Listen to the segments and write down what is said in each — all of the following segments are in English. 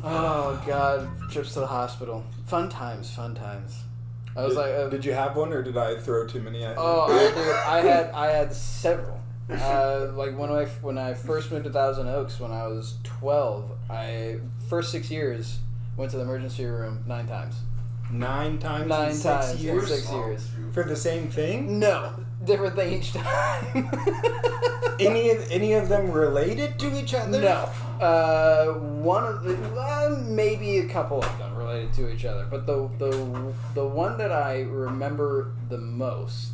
Oh God, trips to the hospital. Fun times. I was did you have one, or did I throw too many at you? Oh, I had several. Like when I first moved to Thousand Oaks when I was 12, first 6 years went to the emergency room 9 times. 9 times in 6 years? In 6 years. For the same thing? No. Different thing each time. Any of them related to each other? No. One of the maybe a couple of them related to each other, but the one that I remember the most,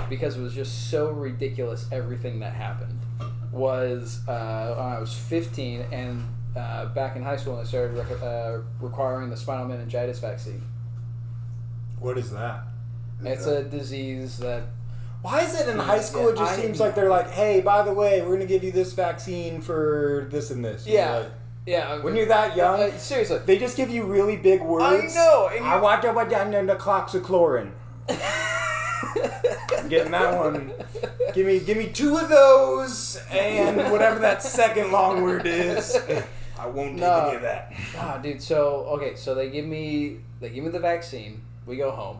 because it was just so ridiculous everything that happened, was when I was 15 and back in high school and I started requiring the spinal meningitis vaccine. What is that? It's a disease that... Why is it in high school it just seems like they're like, hey, by the way, we're going to give you this vaccine for this and this. Yeah. Like, yeah. When you're that young, seriously. they just give you really big words. I know. And I want to put down the cloxiclorin. Getting that one. Give me 2 of those and whatever that second long word is. I won't take any of that. Ah, dude. So they give me the vaccine. We go home.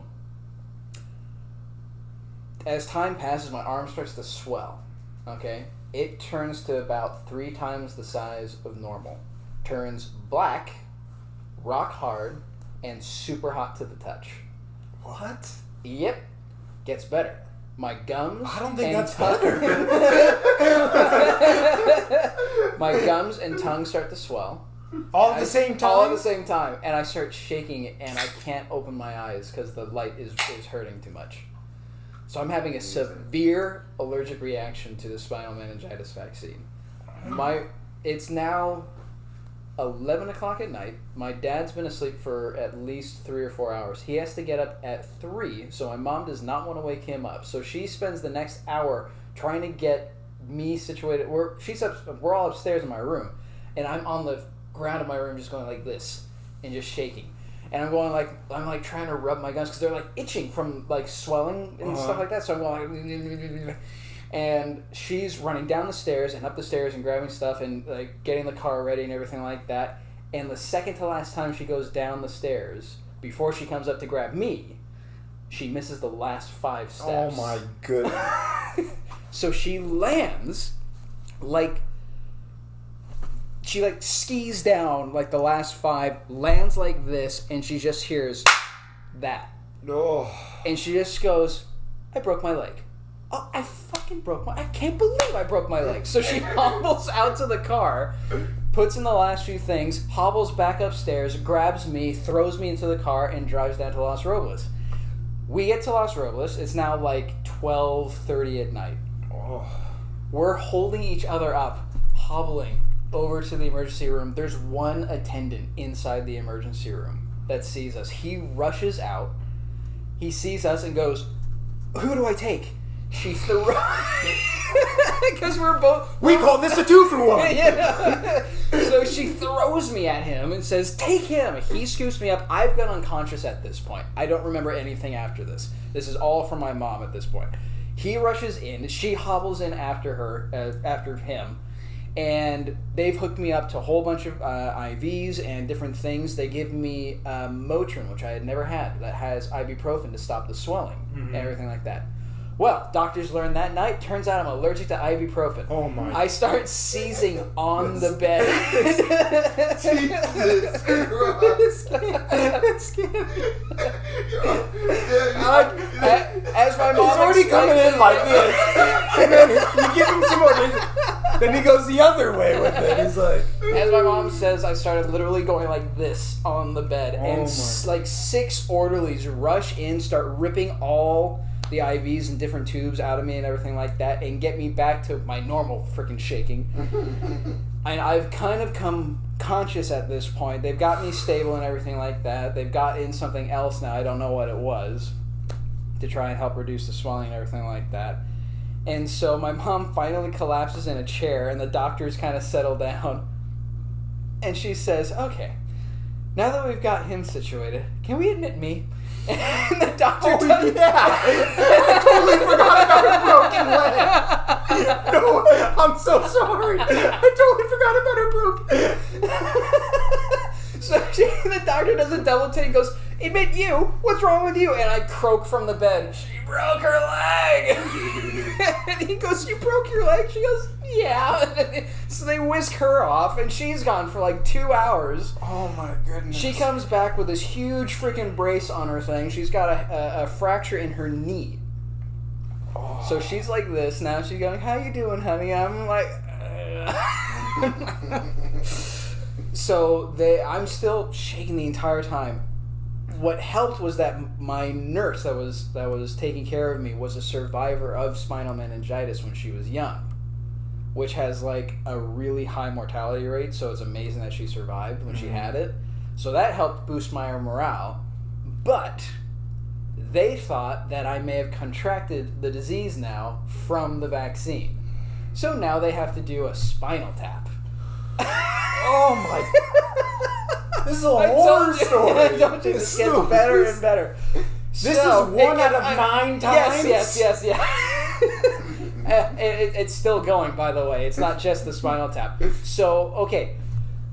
As time passes, my arm starts to swell. Okay, it turns to about 3 times the size of normal. Turns black, rock hard, and super hot to the touch. What? Yep. Gets better. My gums. I don't think that's better. My gums and tongue start to swell. All at the same time? All at the same time. And I start shaking and I can't open my eyes because the light is hurting too much. So I'm having a severe allergic reaction to the spinal meningitis vaccine. It's now 11 o'clock at night. My dad's been asleep for at least 3 or 4 hours. He has to get up at 3, so my mom does not want to wake him up. So she spends the next hour trying to get me situated. We're all upstairs in my room, and I'm on the ground of my room just going like this and just shaking. And I'm going trying to rub my gums because they're like itching from like swelling and stuff like that. So I'm going like, and she's running down the stairs and up the stairs and grabbing stuff and like getting the car ready and everything like that. And the second to last time she goes down the stairs, before she comes up to grab me, she misses the last 5 steps. Oh my goodness. So she lands like... She like skis down like the last 5, lands like this, and she just hears that. Oh. And she just goes, I broke my leg. Oh, I fucking I can't believe I broke my leg. So she hobbles out to the car, puts in the last few things, hobbles back upstairs, grabs me, throws me into the car, and drives down to Los Robles. We get to Los Robles. It's now like 12:30 at night. Oh. We're holding each other up, hobbling over to the emergency room. There's one attendant inside the emergency room that sees us. He rushes out. He sees us and goes, who do I take? She throws... Because we're both... We call this a 2-for-1! Yeah. So she throws me at him and says, take him. He scoops me up. I've got unconscious at this point. I don't remember anything after this. This is all from my mom at this point. He rushes in. She hobbles in after him. And they've hooked me up to a whole bunch of IVs and different things. They give me Motrin, which I had never had, that has ibuprofen to stop the swelling and everything like that. Well, doctors learned that night. Turns out I'm allergic to ibuprofen. Oh my! I start seizing on the bed. Jesus as my mom, he's already coming in like this, and then you give him some more. Then he goes the other way with it. He's like, as my mom says, I started literally going like this on the bed, and like 6 orderlies rush in, start ripping all the IVs and different tubes out of me and everything like that, and get me back to my normal freaking shaking. And I've kind of come conscious at this point. They've got me stable and everything like that. They've got in something else now, I don't know what it was, to try and help reduce the swelling and everything like that. And so my mom finally collapses in a chair, and the doctors kind of settle down. And she says, okay, now that we've got him situated, can we admit me? And the doctor does... yeah! I totally forgot about her broken leg! No, I'm so sorry! I totally forgot about her broken... doctor does a double take and goes, "Admit you, what's wrong with you?" And I croak from the bed, "She broke her leg." And he goes, "You broke your leg?" She goes, "Yeah." So they whisk her off, and she's gone for like 2 hours. Oh my goodness. She comes back with this huge freaking brace on her thing. She's got a fracture in her knee. Oh. So she's like this now. She's going, "How you doing, honey?" I'm like, So I'm still shaking the entire time. What helped was that my nurse that was taking care of me was a survivor of spinal meningitis when she was young, which has like a really high mortality rate. So it's amazing that she survived when she had it. So that helped boost my morale. But they thought that I may have contracted the disease now from the vaccine. So now they have to do a spinal tap. Oh my! This is a horror story. I told you, this gets better and better. This is 1 out of 9 times. Yes. It's still going, by the way. It's not just the spinal tap. So okay.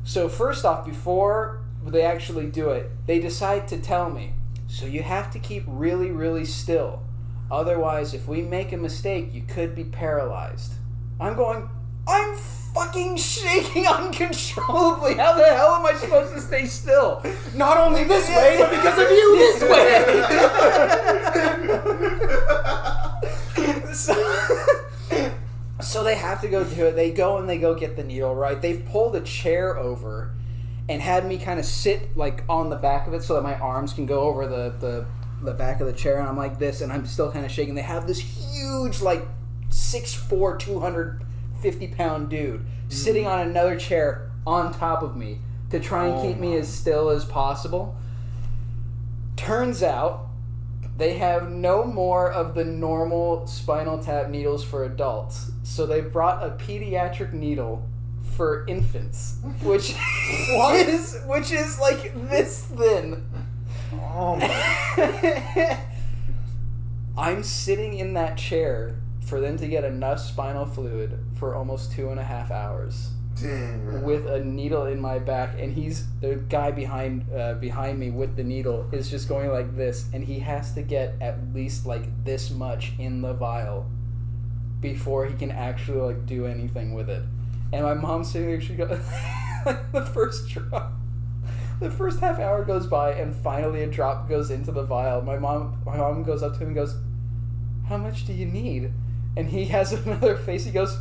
So first off, before they actually do it, they decide to tell me, so you have to keep really, really still. Otherwise, if we make a mistake, you could be paralyzed. I'm fucking shaking uncontrollably. How the hell am I supposed to stay still? Not only this way, but because of you this way. So they have to go do it. They go and they go get the needle, right? They've pulled a chair over and had me kind of sit like on the back of it so that my arms can go over the back of the chair, and I'm like this, and I'm still kind of shaking. They have this huge, like 6'4", 250-pound dude sitting on another chair on top of me to try and keep me as still as possible. Turns out they have no more of the normal spinal tap needles for adults, so they've brought a pediatric needle for infants, which is like this thin. Oh my! I'm sitting in that chair for them to get enough spinal fluid for almost 2.5 hours. Damn. With a needle in my back, and the guy behind me with the needle is just going like this, and he has to get at least like this much in the vial before he can actually like do anything with it. And my mom's sitting there, she goes, the first half hour goes by, and finally a drop goes into the vial. My mom goes up to him and goes, "How much do you need?" And he has another face. He goes,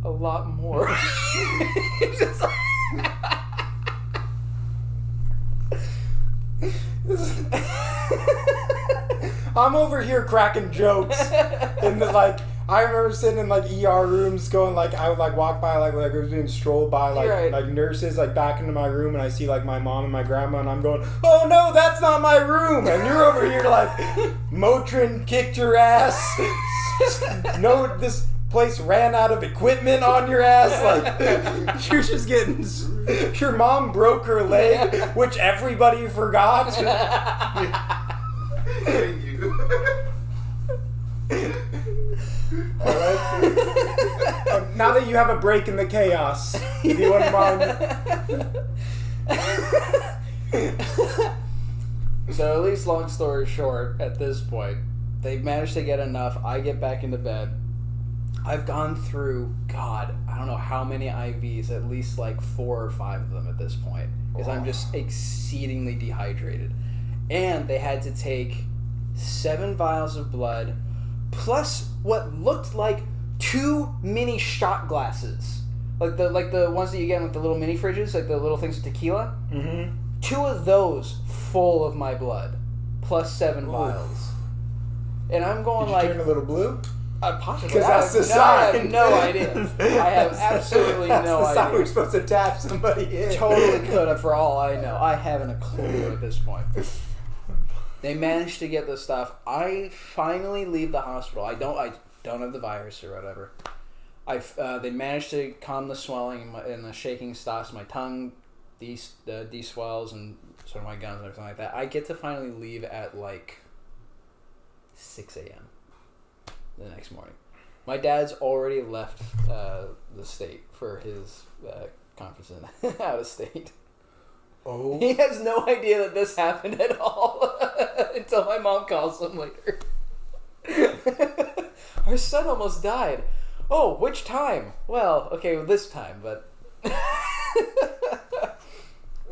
"A lot more." He's just like... I'm over here cracking jokes. And I remember sitting in like ER rooms going like, I would like walk by like I was being strolled by like nurses like back into my room, and I see like my mom and my grandma, and I'm going, "Oh no, that's not my room." And you're over here like, Motrin kicked your ass. No, this place ran out of equipment on your ass. Like, you're just getting... Your mom broke her leg, which everybody forgot. Alright. Now that you have a break in the chaos, if you wouldn't mind. So at least long story short, at this point, they've managed to get enough. I get back into bed. I've gone through, God, I don't know how many IVs, at least like 4 or 5 of them at this point, because I'm just exceedingly dehydrated. And they had to take 7 vials of blood, plus what looked like 2 mini shot glasses. Like the ones that you get in like the little mini fridges, like the little things with tequila. Mm-hmm. 2 of those full of my blood, plus 7 vials. And I'm going Did you turn a little blue? Possibly. Because that's the sign. I have no idea. I have absolutely no idea. That's the sign we're supposed to tap somebody in. Totally could have, for all I know. I haven't a clue at this point. They managed to get the stuff. I finally leave the hospital. I don't have the virus or whatever. They managed to calm the swelling and the shaking stops. My tongue de-swells, and so do my gums and everything like that. I get to finally leave at like 6 a.m. the next morning. My dad's already left the state for his conference out of state. Oh. He has no idea that this happened at all until my mom calls him later. Our son almost died. Oh, which time? Well, okay, this time, but...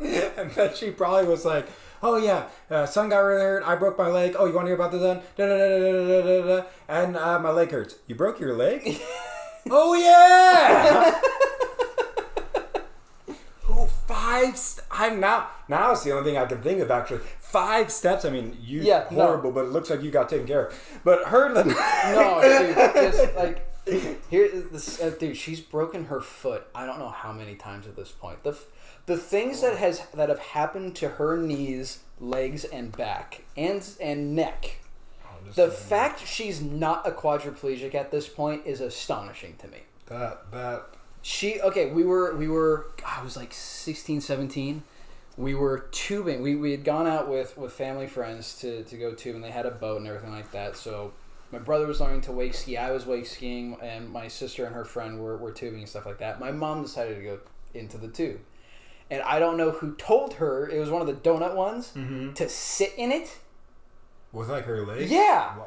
And then she probably was like, oh yeah, son got really hurt, I broke my leg. Oh, you want to hear about the son? Da-da-da-da-da-da-da-da. And my leg hurts. You broke your leg? Oh yeah! Oh, I'm now it's the only thing I can think of actually. 5 steps. I mean, horrible, but it looks like you got taken care of. But her, no, dude, just like here, this dude, she's broken her foot. I don't know how many times at this point. The things that have happened to her knees, legs, and back, and neck. The fact she's not a quadriplegic at this point is astonishing to me. We were I was like 16, 17. We were tubing. We had gone out with family friends to go tube, and they had a boat and everything like that. So my brother was learning to wake ski. I was wake skiing, and my sister and her friend were tubing and stuff like that. My mom decided to go into the tube. And I don't know who told her, it was one of the donut ones, to sit in it. With like her legs? Yeah.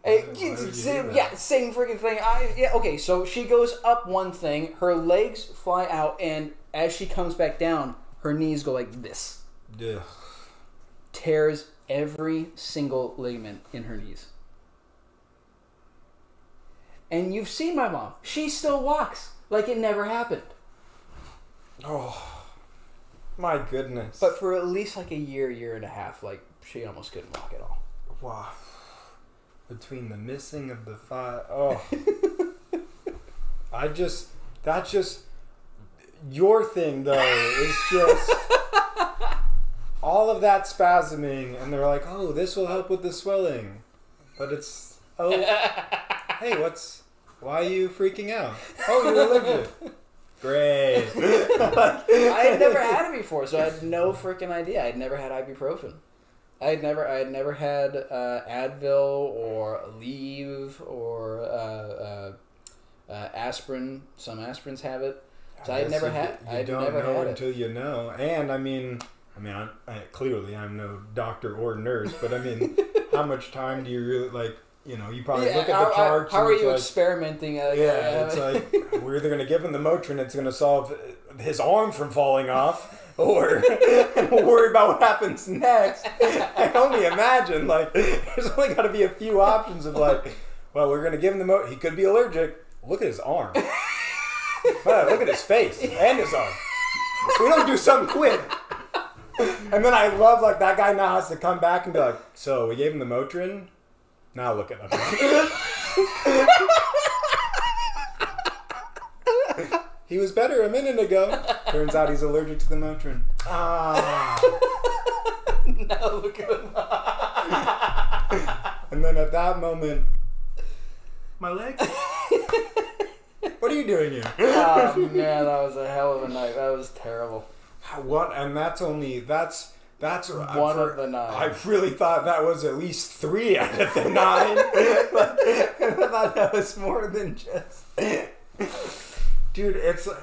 Same freaking thing. Okay, so she goes up one thing, her legs fly out, and as she comes back down, her knees go like this. Yeah. Tears every single ligament in her knees. And you've seen my mom. She still walks like it never happened. Oh. My goodness. But for at least like a year and a half, like she almost couldn't walk at all. Wow. Between the missing of the 5, oh. That's just, your thing though, is just, all of that spasming, and they're like, oh, this will help with the swelling. But it's, hey, why are you freaking out? Oh, you're allergic. Great. I had never had it before, so I had no freaking idea. I had never had ibuprofen. I had never had Advil or Aleve or aspirin. Some aspirins have it. So I had never had. You don't know until you know. And I mean, clearly I'm no doctor or nurse, but I mean, how much time do you really like? You know, you probably look at the charts. How are you experimenting? It's like we're either going to give him the Motrin, it's going to solve his arm from falling off, or we'll worry about what happens next. I can only imagine, like, there's only got to be a few options of like, well, we're going to give him the Motrin. He could be allergic. Look at his arm. Well, look at his face and his arm. We don't do something quick. And then I love, like, that guy now has to come back and be like, so we gave him the Motrin. Now look at him. He was better a minute ago. Turns out he's allergic to the Motrin. Ah. Now look at him. And then at that moment, my leg? What are you doing here? Oh man, that was a hell of a night. That was terrible. What? And that's one of the 9. I really thought that was at least 3 out of the 9. I thought that was more than just. Dude, it's like.